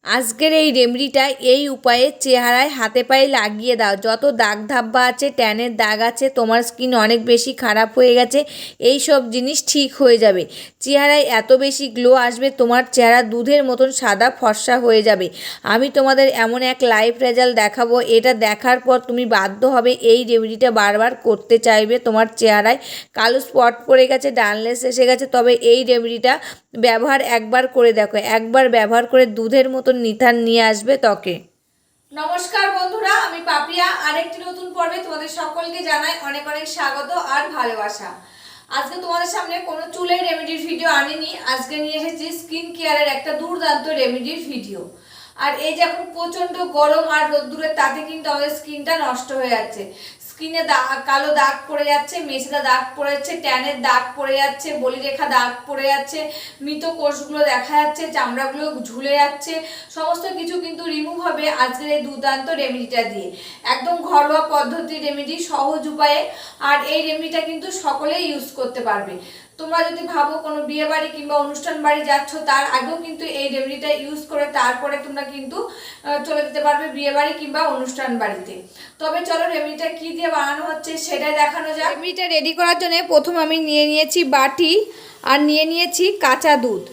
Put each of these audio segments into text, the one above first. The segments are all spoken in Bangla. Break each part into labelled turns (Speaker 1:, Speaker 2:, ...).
Speaker 1: আজকের এই রেমেডিটা এই উপায়ে চেহারায় হাতে পায়ে লাগিয়ে দাও। যত দাগ ধাব্বা আছে, ট্যানের দাগ আছে, তোমার স্কিন অনেক বেশি খারাপ হয়ে গেছে, এই সব জিনিস ঠিক হয়ে যাবে। চেহারায় এত বেশি গ্লো আসবে, তোমার চেহারা দুধের মতন সাদা ফর্সা হয়ে যাবে। আমি তোমাদের এমন এক লাইভ রেজাল্ট দেখাবো, এটা দেখার পর তুমি বাধ্য হবে এই রেমেডিটা বারবার করতে চাইবে। তোমার চেহারায় কালো স্পট পড়ে গেছে, ডালনেস এসে গেছে, তবে এই রেমেডিটা ব্যবহার একবার করে দেখো, একবার ব্যবহার করে দুধের মতন নিথান নিয়ে আসবে ত্বকে। নমস্কার বন্ধুরা, আমি পাপিয়া আরেকটি নতুন পর্বে তোমাদের সকলকে জানাই অনেক অনেক স্বাগত আর ভালোবাসা। আজকে তোমাদের সামনে কোনো চুলের রেমেডির ভিডিও আনিনি, আজকে নিয়ে এসেছি স্কিন কেয়ারের একটা দুর্দান্ত রেমেডির ভিডিও। আর এই যে এখন প্রচণ্ড গরম আর রোদ্দুরের তাতে কিন্তু আমাদের স্কিনটা নষ্ট হয়ে যাচ্ছে। স্কিনে কালো দাগ পড়ে যাচ্ছে, মেছেদা দাগ পড়ে যাচ্ছে, ট্যানের দাগ পড়ে যাচ্ছে, বলিরেখা দাগ পড়ে যাচ্ছে, মৃত কোষগুলো দেখা যাচ্ছে, চামড়াগুলো ঝুলে যাচ্ছে, সমস্ত কিছু কিন্তু রিমুভ হবে আজকের এই দুর্দান্ত রেমেডিটা দিয়ে। একদম ঘরোয়া পদ্ধতির রেমেডি, সহজ উপায়ে। আর এই রেমেডিটা কিন্তু সকলেই ইউজ করতে পারবে। তোমরা যদি ভাবো কোনো বিয়ে বাড়ি কিংবা অনুষ্ঠান বাড়ি যাচ্ছ, তার আগেও কিন্তু এই রেমেডিটা ইউজ করে তারপরে তোমরা কিন্তু চলে যেতে পারবে বিয়ে বাড়ি কিংবা অনুষ্ঠান বাড়িতে। তবে চলো রেমেডিটা কি দিয়ে বানানো হচ্ছে সেটাই দেখানো যাক। রেমেডিটা রেডি করার জন্য প্রথম আমি নিয়ে নিয়েছি বাটি আর নিয়ে নিয়েছি কাঁচা দুধ।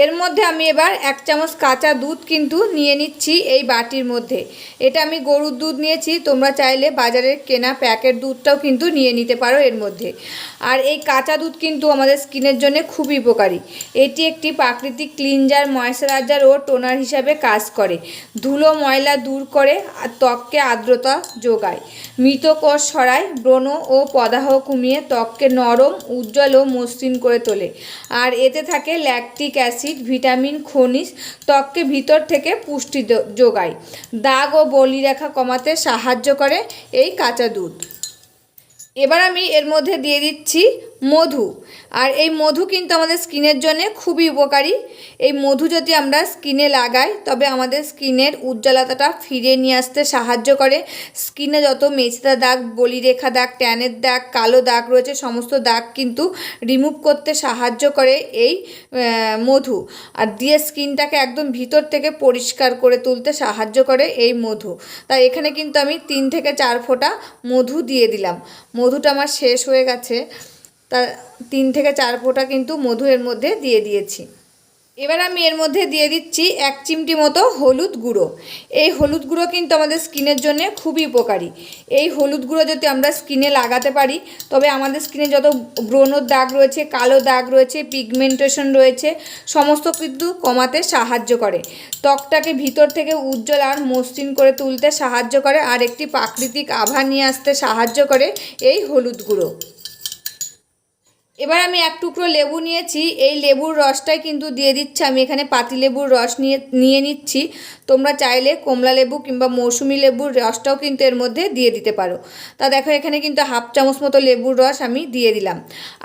Speaker 1: এর মধ্যে আমি এবার 1 চামচ কাঁচা দুধ কিন্তু নিয়ে নিচ্ছি এই বাটির মধ্যে। এটা আমি গরুর দুধ নিয়েছি, তোমরা চাইলে বাজারের কেনা প্যাকেট দুধটাও কিন্তু নিয়ে নিতে পারো এর মধ্যে। আর এই কাঁচা দুধ কিন্তু আমাদের স্কিনের জন্য খুবই উপকারী। এটি একটি প্রাকৃতিক ক্লিনজার, ময়েশ্চারাইজার ও টোনার হিসাবে কাজ করে। ধুলো ময়লা দূর করে আর ত্বককে আর্দ্রতা যোগায়, মৃত কোষ সরায়, ব্রণ ও প্রদাহ কমিয়ে ত্বককে নরম, উজ্জ্বল ও মসৃণ করে তোলে। আর এতে থাকে ল্যাকটিক অ্যাসিড, ভিটামিন, খনিজ, ত্বককে ভিতর থেকে পুষ্টি যোগায়। দাগ ও বলিরেখা কমাতে সাহায্য করে এই কাঁচা দুধ। এবার আমি এর মধ্যে দিয়ে দিচ্ছি মধু। আর এই মধু কিন্তু আমাদের স্কিনের জন্য খুবই উপকারী। এই মধু যদি আমরা স্কিনে লাগাই তবে আমাদের স্কিনের উজ্জ্বলতাটা ফিরিয়ে নিয়ে আসতে সাহায্য করে। স্কিনে যত মেচেদা দাগ, বলিরেখা দাগ, ট্যানের দাগ, কালো দাগ রয়েছে, সমস্ত দাগ কিন্তু রিমুভ করতে সাহায্য করে এই মধু। আর দিয়ে স্কিনটাকে একদম ভিতর থেকে পরিষ্কার করে তুলতে সাহায্য করে এই মধু। তাই এখানে কিন্তু আমি 3 থেকে 4 ফোঁটা মধু দিয়ে দিলাম। মধুটা আমার শেষ হয়ে গেছে, তা 3 থেকে 4 ফোঁটা কিন্তু মধু এর মধ্যে দিয়ে দিয়েছি। এবার আমি এর মধ্যে দিয়ে দিচ্ছি 1 চিমটি মতো হলুদ গুঁড়ো। এই হলুদ গুঁড়ো কিন্তু আমাদের স্কিনের জন্য খুবই উপকারী। এই হলুদ গুঁড়ো যদি আমরা স্কিনে লাগাতে পারি তবে আমাদের স্কিনে যত ব্রণর দাগ রয়েছে, কালো দাগ রয়েছে, পিগমেন্টেশন রয়েছে, সমস্ত কিন্তু কমাতে সাহায্য করে। ত্বকটাকে ভিতর থেকে উজ্জ্বল আর মসৃণ করে তুলতে সাহায্য করে আর একটি প্রাকৃতিক আভা নিয়ে আসতে সাহায্য করে এই হলুদ গুঁড়ো। এবার আমি 1 টুকরো লেবু নিয়েছি, এই লেবুর রসটাই কিন্তু দিয়ে দিচ্ছি। আমি এখানে পাতিলেবুর রস নিয়ে নিচ্ছি। তোমরা চাইলে কমলা লেবু কিংবা মৌসুমি লেবুর রসটাও কিন্তু এর মধ্যে দিয়ে দিতে পারো। তা দেখো এখানে কিন্তু 1/2 চামচ মতো লেবুর রস আমি দিয়ে দিলাম।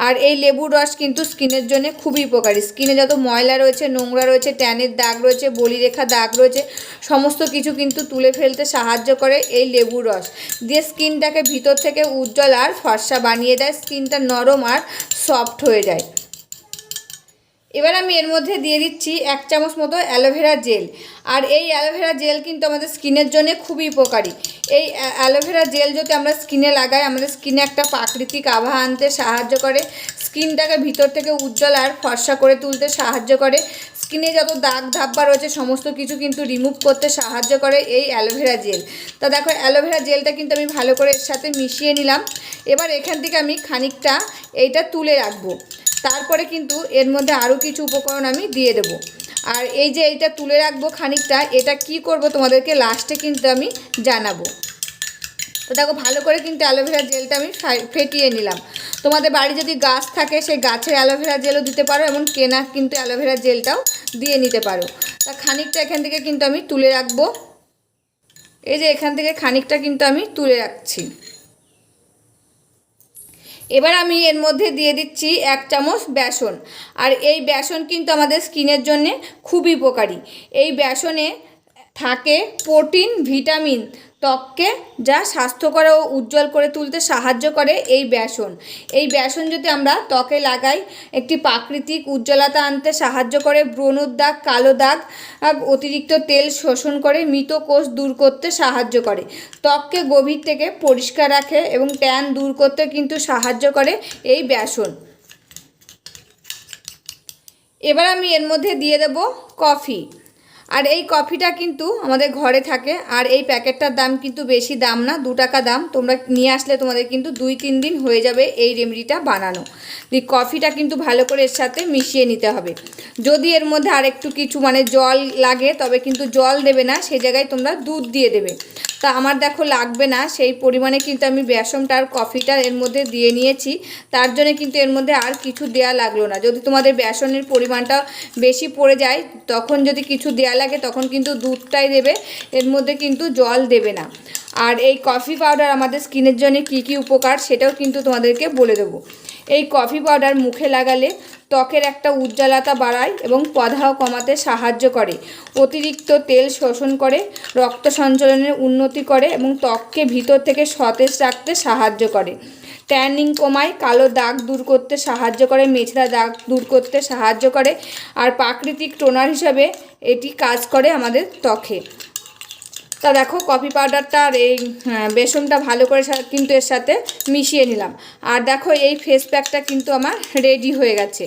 Speaker 1: আর এই লেবুর রস কিন্তু স্কিনের জন্য খুবই উপকারী। স্কিনে যত ময়লা রয়েছে, নোংরা রয়েছে, ট্যানের দাগ রয়েছে, বলিরেখা দাগ রয়েছে, সমস্ত কিছু কিন্তু তুলে ফেলতে সাহায্য করে এই লেবুর রস দিয়ে। স্কিনটাকে ভিতর থেকে উজ্জ্বল আর ফর্সা বানিয়ে দেয়, স্কিনটা নরম আর সফট হয়ে যায়। এবার আমি এর মধ্যে দিয়ে দিচ্ছি 1 চামচ মতো অ্যালোভেরা জেল। আর এই অ্যালোভেরা জেল কিন্তু আমাদের স্কিনের জন্য খুবই উপকারী। এই অ্যালোভেরা জেল যদি আমরা স্কিনে লাগাই আমাদের স্কিনে একটা প্রাকৃতিক আভা আনতে সাহায্য করে, স্কিনটাকে ভিতর থেকে উজ্জ্বল আর ফর্সা করে তুলতে সাহায্য করে। স্কিনে যত দাগ ধাব্বা রয়েছে সমস্ত কিছু কিন্তু রিমুভ করতে সাহায্য করে এই অ্যালোভেরা জেল। তা দেখো অ্যালোভেরা জেলটা কিন্তু আমি ভালো করে এর সাথে মিশিয়ে নিলাম। এবার এখান থেকে আমি খানিকটা এইটা তুলে রাখবো। তারপরে কিন্তু এর মধ্যে আরও কিছু উপকরণ আমি দিয়ে দেব। আর এই যে এইটা তুলে রাখবো খানিকটা, এটা কি করব তোমাদেরকে লাস্টে কিন্তু আমি জানাবো। তো দেখো ভালো করে কিন্তু অ্যালোভেরা জেলটা আমি ফেটিয়ে নিলাম। তোমাদের বাড়ি যদি গাছ থাকে সেই গাছের অ্যালোভেরা জেলও দিতে পারো, এমন কেনা কিন্তু অ্যালোভেরা জেলটাও দিয়ে নিতে পারো। তা খানিকটা এখান থেকে কিন্তু আমি তুলে রাখবো। এই যে এখান থেকে খানিকটা কিন্তু আমি তুলে রাখছি। এবার আমি এর মধ্যে দিয়ে দিচ্ছি 1 চামচ বেসন। আর এই বেসন কিন্তু আমাদের স্কিনের জন্য খুবই উপকারী। এই বেসনে থাকে প্রোটিন, ভিটামিন, ত্বককে যা স্বাস্থ্যকর ও উজ্জ্বল করে তুলতে সাহায্য করে এই বেসন। এই বেসন যদি আমরা ত্বকে লাগাই একটি প্রাকৃতিক উজ্জ্বলতা আনতে সাহায্য করে, ব্রণর দাগ, কালো দাগ, অতিরিক্ত তেল শোষণ করে, মৃত কোষ দূর করতে সাহায্য করে, ত্বককে গভীর থেকে পরিষ্কার রাখে এবং ট্যান দূর করতে কিন্তু সাহায্য করে এই বেসন। এবার আমি এর মধ্যে দিয়ে দেব কফি। আর এই কফিটা কিন্তু আমাদের ঘরে থাকে, আর এই প্যাকেটটার দাম কিন্তু বেশি দাম না, 2 টাকা দাম। তোমরা নিয়ে আসলে তোমাদের কিন্তু 2-3 দিন হয়ে যাবে এই রেমেডিটা বানানো। কফিটা কিন্তু ভালো করে এর সাথে মিশিয়ে নিতে হবে। যদি এর মধ্যে আরেকটু কিছু জল লাগে তবে কিন্তু জল দেবে না, সেই জায়গায় তোমরা দুধ দিয়ে দেবে। তা আমার দেখো লাগবে না সেই পরিমাণে কিন্তু আমি বেসনটা আর কফিটা এর মধ্যে দিয়ে নিয়েছি, তার জন্য কিন্তু এর মধ্যে আর কিছু দেয়া লাগলো না। যদি তোমাদের বেসনের পরিমাণটা বেশি পড়ে যায় তখন যদি কিছু দেয়া লাগে তখন কিন্তু দুধটাই দেবে, এর মধ্যে কিন্তু জল দেবে না। আর এই কফি পাউডার আমাদের স্কিনের জন্য কী কী উপকার সেটাও কিন্তু তোমাদেরকে বলে দেবো। এই কফি পাউডার মুখে লাগালে ত্বকের একটা উজ্জ্বলতা বাড়ায় এবং প্রদাহ কমাতে সাহায্য করে, অতিরিক্ত তেল শোষণ করে, রক্ত সঞ্চালনের উন্নতি করে এবং ত্বককে ভিতর থেকে সতেজ রাখতে সাহায্য করে, ট্যানিং কমায়, কালো দাগ দূর করতে সাহায্য করে, মেছরা দাগ দূর করতে সাহায্য করে, আর প্রাকৃতিক টোনার হিসাবে এটি কাজ করে আমাদের ত্বকে। তা দেখো কফি পাউডারটা আর এই বেসনটা ভালো করে কিন্তু এর সাথে মিশিয়ে নিলাম। আর দেখো এই ফেস প্যাকটা কিন্তু আমার রেডি হয়ে গেছে,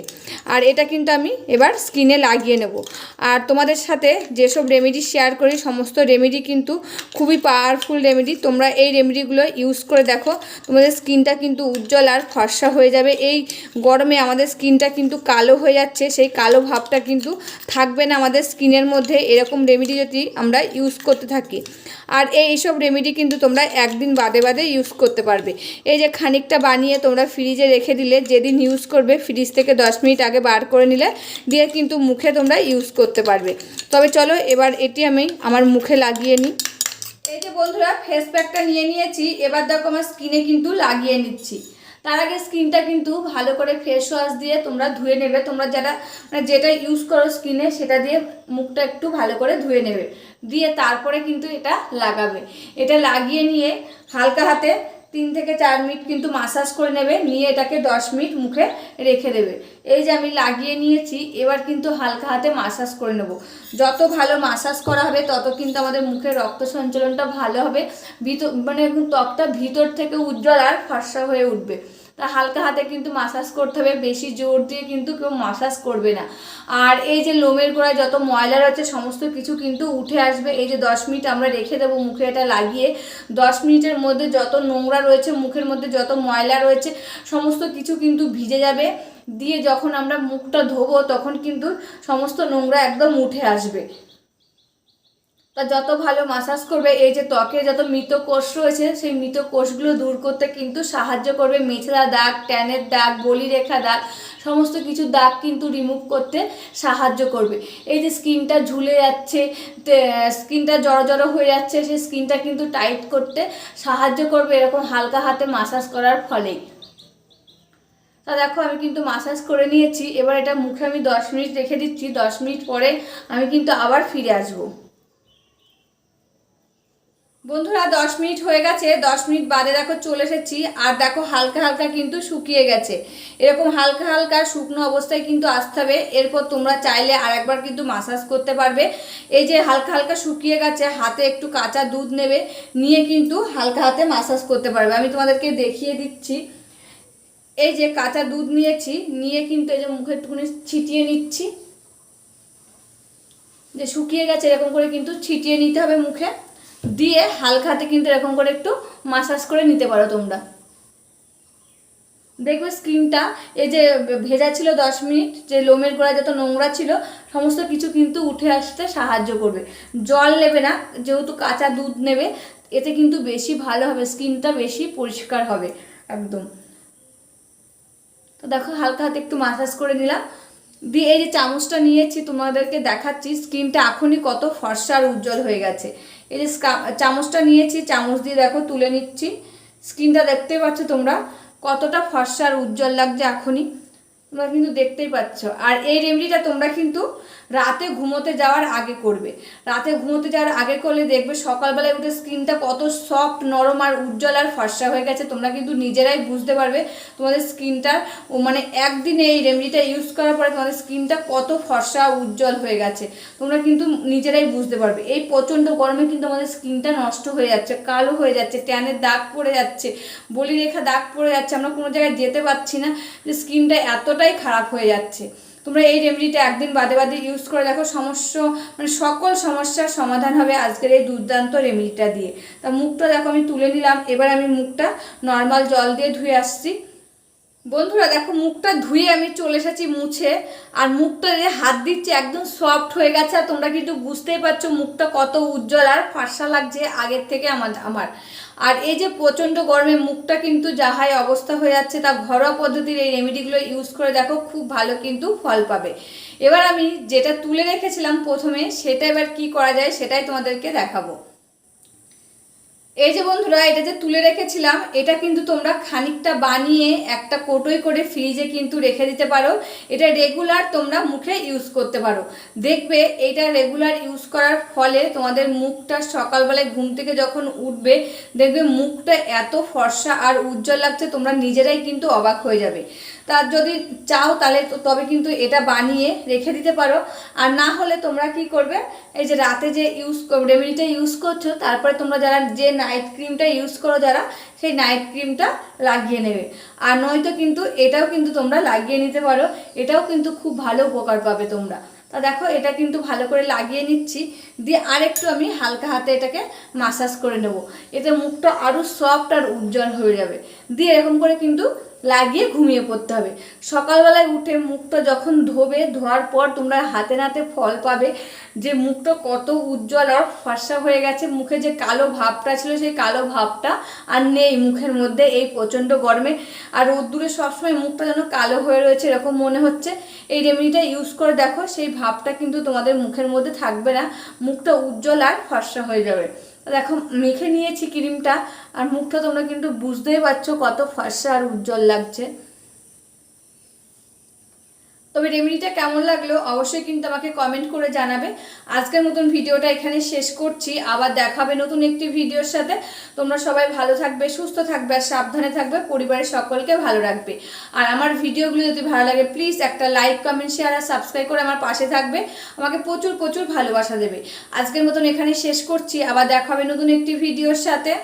Speaker 1: আর এটা কিন্তু আমি এবার স্কিনে লাগিয়ে নেব। আর তোমাদের সাথে যেসব রেমেডি শেয়ার করি সমস্ত রেমেডি কিন্তু খুবই পাওয়ারফুল রেমেডি। তোমরা এই রেমেডিগুলো ইউজ করে দেখো, তোমাদের স্কিনটা কিন্তু উজ্জ্বল আর ফর্সা হয়ে যাবে। এই গরমে আমাদের স্কিনটা কিন্তু কালো হয়ে যাচ্ছে, সেই কালো ভাবটা কিন্তু থাকবে না আমাদের স্কিনের মধ্যে, এরকম রেমেডি যদি আমরা ইউজ করতে থাকি। আর এইসব রেমেডি কিন্তু তোমরা একদিন বাদে বাদে ইউজ করতে পারবে। এই যে খানিকটা বানিয়ে তোমরা ফ্রিজে রেখে দিলে, যেদিন ইউজ করবে ফ্রিজ থেকে 10 মিনিট আগে বার করে নিলে দিয়ে কিন্তু মুখে তোমরা ইউজ করতে পারবে। তবে চলো এবার এটি আমি আমার মুখে লাগিয়ে নিই। এই যে বন্ধুরা ফেস প্যাকটা নিয়ে নিয়েছি, এবার দেখো আমার স্কিনে কিন্তু লাগিয়ে নিচ্ছি। তার আগে স্কিনটা কিন্তু ভালো করে ফেস ওয়াশ দিয়ে তোমরা ধুয়ে নেবে। তোমরা যারা যেটা ইউজ করো স্কিনে সেটা দিয়ে মুখটা একটু ভালো করে ধুয়ে নেবে, দিয়ে তারপরে কিন্তু এটা লাগাবে। এটা লাগিয়ে নিয়ে হালকা হাতে 3 থেকে 4 মিনিট কিন্তু মাসাজ করে নেবে, নিয়ে এটাকে 10 মিনিট মুখে রেখে দেবে। এই যে আমি লাগিয়ে নিয়েছি, এবার কিন্তু হালকা হাতে মাসাজ করে নেব। যত ভালো মাসাজ করা হবে তত কিন্তু আমাদের মুখের রক্ত সঞ্চালনটা ভালো হবে, ত্বকটা ভিতর থেকে উজ্জ্বল আর ফর্সা হয়ে উঠবে। তা হালকা হাতে কিন্তু মাসাজ করতে হবে, বেশি জোর দিয়ে কিন্তু কেউ মাসাজ করবে না। আর এই যে লোমের গোড়ায় যত ময়লা রয়েছে সমস্ত কিছু কিন্তু উঠে আসবে। এই যে 10 মিনিট আমরা রেখে দেবো মুখে এটা লাগিয়ে, 10 মিনিটের মধ্যে যত নোংরা রয়েছে মুখের মধ্যে, যত ময়লা রয়েছে সমস্ত কিছু কিন্তু ভিজে যাবে। দিয়ে যখন আমরা মুখটা ধোবো তখন কিন্তু সমস্ত নোংরা একদম উঠে আসবে। তা যত ভালো মাসাজ করবে এই যে ত্বকে যত মৃত কোষ রয়েছে সেই মৃত কোষগুলো দূর করতে কিন্তু সাহায্য করবে, মেছলা দাগ, ট্যানের দাগ, বলিরেখা দাগ, সমস্ত কিছু দাগ কিন্তু রিমুভ করতে সাহায্য করবে। এই যে স্কিনটা ঝুলে যাচ্ছে, স্কিনটা জড়ো জড়ো হয়ে যাচ্ছে, সেই স্কিনটা কিন্তু টাইট করতে সাহায্য করবে এরকম হালকা হাতে মাসাজ করার ফলেই। তা দেখো আমি কিন্তু মাসাজ করে নিয়েছি, এবার এটা মুখে আমি 10 মিনিট রেখে দিচ্ছি। 10 মিনিট পরে আমি কিন্তু আবার ফিরে আসবো। বন্ধুরা 10 মিনিট হয়ে গেছে, 10 মিনিট বাদে দেখো চলে এসেছি, আর দেখো হালকা হালকা কিন্তু শুকিয়ে গেছে। এরকম হালকা হালকা শুকনো অবস্থায় কিন্তু আসতে হবে। এরপর তোমরা চাইলে আরেকবার কিন্তু মাসাজ করতে পারবে। এই যে হালকা হালকা শুকিয়ে গেছে, হাতে একটু কাঁচা দুধ নেবে, নিয়ে কিন্তু হালকা হাতে মাসাজ করতে পারবে। আমি তোমাদেরকে দেখিয়ে দিচ্ছি। এই যে কাঁচা দুধ নিয়েছি, নিয়ে কিন্তু এই যে মুখে একটুখানি ছিটিয়ে নিচ্ছি। যে শুকিয়ে গেছে এরকম করে কিন্তু ছিটিয়ে নিতে হবে মুখে, দিয়ে হালকা হাতে কিন্তু এরকম করে একটু মাসাজ করে নিতে পারো তোমরা। দেখবে স্কিনটা এই যে ভেজা ছিল 10 মিনিট, যে লোমের গোড়ায় যত নোংরা ছিল সমস্ত কিছু কিন্তু উঠে আসতে সাহায্য করবে। জল নেবে না, যেহেতু কাঁচা দুধ নেবে, এতে কিন্তু বেশি ভালো হবে, স্কিনটা বেশি পরিষ্কার হবে একদম। তো দেখো হালকা হাতে একটু মাসাজ করে নিলাম, দিয়ে এই যে চামচটা নিয়েছি তোমাদেরকে দেখাচ্ছি স্কিনটা এখনই কত ফর্সা আর উজ্জ্বল হয়ে গেছে। এই যে চামচটা নিয়েছি, চামচ দিয়ে দেখো তুলে নিচ্ছি, স্কিনটা দেখতে পাচ্ছ তোমরা কতটা ফর্সা আর উজ্জ্বল লাগছে এখনই। তোমরা কিন্তু দেখতেই পাচ্ছ। আর এই রেমেডিটা তোমরা কিন্তু রাতে ঘুমোতে যাওয়ার আগে করবে। রাতে ঘুমোতে যাওয়ার আগে করলে দেখবে সকালবেলায় উঠে স্কিনটা কত সফট, নরম আর উজ্জ্বল আর ফর্সা হয়ে গেছে। তোমরা কিন্তু নিজেরাই বুঝতে পারবে তোমাদের স্কিনটা মানে একদিনে এই রেমেডিটা ইউজ করার পরে তোমাদের স্কিনটা কত ফর্সা উজ্জ্বল হয়ে গেছে। তোমরা কিন্তু নিজেরাই বুঝতে পারবে। এই প্রচণ্ড গরমে কিন্তু আমাদের স্কিনটা নষ্ট হয়ে যাচ্ছে, কালো হয়ে যাচ্ছে, ট্যানের দাগ পড়ে যাচ্ছে, বলিরেখা দাগ পড়ে যাচ্ছে, আমরা কোনো জায়গায় যেতে পারছি না, যে স্কিনটা এতটাই খারাপ হয়ে যাচ্ছে। তোমরা এই রেমেডিটা একদিন বাদে বাদে ইউজ করে দেখো, সমস্যা মানে সকল সমস্যার সমাধান হবে আজকের এই দুর্দান্ত রেমেডিটা দিয়ে। তা মুখটা দেখো আমি তুলে নিলাম, এবার আমি মুখটা নর্মাল জল দিয়ে ধুয়ে আসছি। বন্ধুরা দেখো মুখটা ধুয়ে আমি চলে এসেছি মুছে, আর মুখটা যে হাত দিচ্ছে একদম সফট হয়ে গেছে। আর তোমরা কিন্তু বুঝতেই পারছো মুখটা কত উজ্জ্বল আর ফর্সা লাগছে আগের থেকে আমার। আর এই যে প্রচণ্ড গরমে মুখটা কিন্তু যাহাই অবস্থা হয়ে যাচ্ছে, তা ঘরোয়া পদ্ধতির এই রেমেডিগুলো ইউজ করে দেখো, খুব ভালো কিন্তু ফল পাবে। এবার আমি যেটা তুলে রেখেছিলাম প্রথমে, সেটা এবার কি করা যায় সেটাই তোমাদেরকে দেখাবো। এই যে বন্ধুরা, এটা যে তুলে রেখেছিলাম, এটা কিন্তু তোমরা খানিকটা বানিয়ে একটা কৌটোয় করে ফ্রিজে কিন্তু রেখে দিতে পারো। এটা রেগুলার তোমরা মুখে ইউজ করতে পারো। দেখবে এটা রেগুলার ইউজ করার ফলে তোমাদের মুখটা সকালবেলায় ঘুম থেকে যখন উঠবে, দেখবে মুখটা এত ফর্সা আর উজ্জ্বল লাগছে, তোমরা নিজেরাই কিন্তু অবাক হয়ে যাবে। তার যদি চাও তাহলে তবে কিন্তু এটা বানিয়ে রেখে দিতে পারো। আর না হলে তোমরা কি করবে, এই যে রাতে যে রেমেডিটা ইউজ করছো, তারপরে তোমরা যারা যে নাইট ক্রিমটা ইউজ করো যারা, সেই নাইট ক্রিমটা লাগিয়ে নেবে। আর নয়তো কিন্তু এটাও কিন্তু তোমরা লাগিয়ে নিতে পারো, এটাও কিন্তু খুব ভালো উপকার পাবে তোমরা। তা দেখো এটা কিন্তু ভালো করে লাগিয়ে নিচ্ছি, দিয়ে আরেকটু আমি হালকা হাতে এটাকে মাসাজ করে নেব। এতে মুখটা আরও সফট আর উজ্জ্বল হয়ে যাবে। দিয়ে এরকম করে কিন্তু লাগিয়ে ঘুমিয়ে পড়তে হবে। সকালবেলায় উঠে মুখটা যখন ধোবে, ধোয়ার পর তোমরা হাতে নাতে ফল পাবে, যে মুখটা কত উজ্জ্বল আর ফর্সা হয়ে গেছে। মুখে যে কালো ভাবটা ছিল, সেই কালো ভাবটা আর নেই মুখের মধ্যে এই প্রচণ্ড গরমে। আর রোদ্দুরে সবসময় মুখটা যেন কালো হয়ে রয়েছে এরকম মনে হচ্ছে। এই রেমেডিটা ইউজ করে দেখো, সেই ভাবটা কিন্তু তোমাদের মুখের মধ্যে থাকবে না, মুখটা উজ্জ্বল আর ফর্সা হয়ে যাবে। দেখো মেখে নিয়েছি ক্রিমটা, আর মুখটা তোমরা কিন্তু বুঝতেই পারছো কত ফর্সা আর উজ্জ্বল লাগছে। তবে রেমেডিটা কেমন লাগলো অবশ্যই কিন্তু আমাকে কমেন্ট করে জানাবে। আজকের মতন ভিডিওটা এখানে শেষ করছি, আবার দেখাবে নতুন একটি ভিডিওর সাথে। তোমরা সবাই ভালো থাকবে, সুস্থ থাকবে আর সাবধানে থাকবে, পরিবারের সকলকে ভালো রাখবে। আর আমার ভিডিওগুলো যদি ভালো লাগে প্লিজ একটা লাইক, কমেন্ট, শেয়ার আর সাবস্ক্রাইব করে আমার পাশে থাকবে, আমাকে প্রচুর প্রচুর ভালোবাসা দেবে। আজকের মতন এখানে শেষ করছি, আবার দেখাবে নতুন একটি ভিডিওর সাথে।